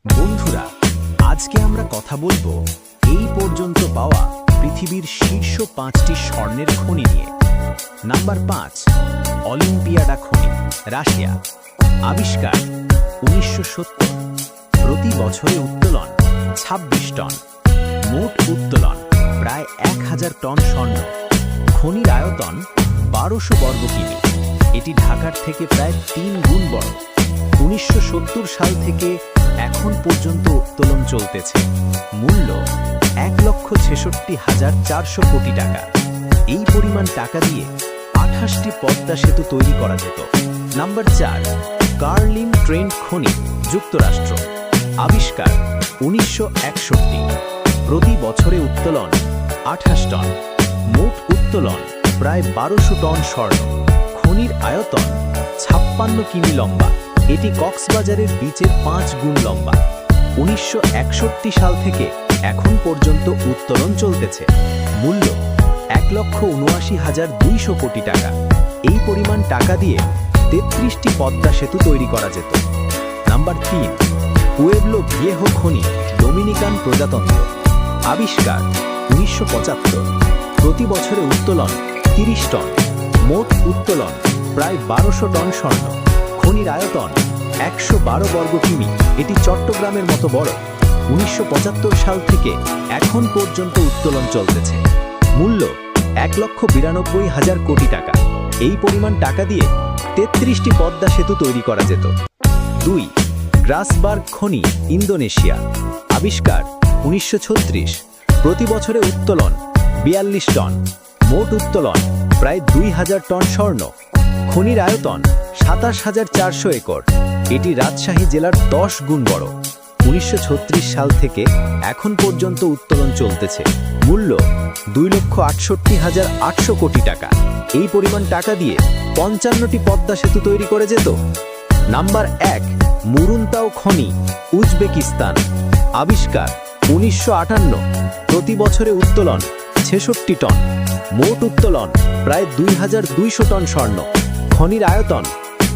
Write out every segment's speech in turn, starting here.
বন্ধুরা, আজকে আমরা কথা বলবো এই পর্যন্ত পাওয়া পৃথিবীর শীর্ষ 5টি স্বর্ণের খনি নিয়ে। নাম্বার 5, অলিম্পিয়াডা খনি, রাশিয়া। আবিষ্কার 1970। প্রতি বছরে উত্তোলন 26 টন। মোট উত্তোলন প্রায় 1000 টন স্বর্ণ। খনির আয়তন 1200 বর্গ কিমি। এটি ঢাকার থেকে প্রায় 3 গুণ বড়। 1970 সাল থেকে এখন পর্যন্ত উত্তোলন চলতেছে। মূল্য 1,66,400 কোটি টাকা। এই পরিমাণ টাকা দিয়ে 28টি পদ্মা সেতু তৈরি করা যেত। নাম্বার 4, কার্লিন ট্রেন্ট খনি, যুক্তরাষ্ট্র। আবিষ্কার 1961। প্রতি বছরে উত্তোলন 28 টন। মোট উত্তোলন প্রায় 1200 টন স্বর্ণ। খনির আয়তন 56 কিমি লম্বা। এটি কক্সবাজারের বিচের 5 গুণ লম্বা। 1961 সাল থেকে এখন পর্যন্ত উত্তোলন চলতেছে। মূল্য 1,79,200 কোটি টাকা। এই পরিমাণ টাকা দিয়ে 33টি পদ্মা সেতু তৈরি করা যেত। নাম্বার 3, পুয়েবলো ভিয়েহো খনি, ডোমিনিকান প্রজাতন্ত্র। আবিষ্কার 1975। প্রতি বছরে উত্তোলন 30 টন। মোট উত্তোলন প্রায় 1200 টন স্বর্ণ। খনির আয়তন 112 বর্গ কিমি। এটি চট্টগ্রামের মতো বড়। 1975 সাল থেকে এখন পর্যন্ত উত্তোলন চলতেছে। মূল্য 1,92,000 কোটি টাকা। এই পরিমাণ টাকা দিয়ে 33টি পদ্মা সেতু তৈরি করা যেত। 2, গ্রাসবার্গ খনি, ইন্দোনেশিয়া। আবিষ্কার 1936। প্রতি বছরে উত্তোলন 42 টন। মোট উত্তোলন প্রায় 2000 টন স্বর্ণ। খনির আয়তন 27,400 একর। এটি রাজশাহী জেলার 10 গুণ বড়। 1936 সাল থেকে এখন পর্যন্ত উত্তোলন চলতেছে। মূল্য 2,68,800 কোটি টাকা। এই পরিমাণ টাকা দিয়ে 55টি পদ্মা সেতু তৈরি করে যেত। নাম্বার 1, মুরুনতাও খনি, উজবেকিস্তান। আবিষ্কার 1958। প্রতি বছরে উত্তোলন 66 টন। মোট উত্তোলন প্রায় 2200 টন স্বর্ণ। খনির আয়তন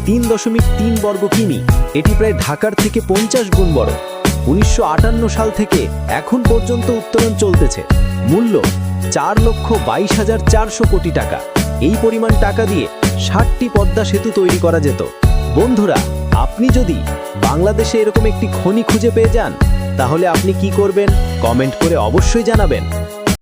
3.3 বর্গ কিমি। এটি প্রায় ঢাকার থেকে 50 গুণ বড়। 1958 সাল থেকে এখন পর্যন্ত উত্তোলন চলতেছে। মূল্য 4,22,400 কোটি টাকা। এই পরিমাণ টাকা দিয়ে 60টি পদ্মা সেতু তৈরি করা যেত। বন্ধুরা, আপনি যদি বাংলাদেশে এরকম একটি খনি খুঁজে পেয়ে যান, তাহলে আপনি কি করবেন? কমেন্ট করে অবশ্যই জানাবেন।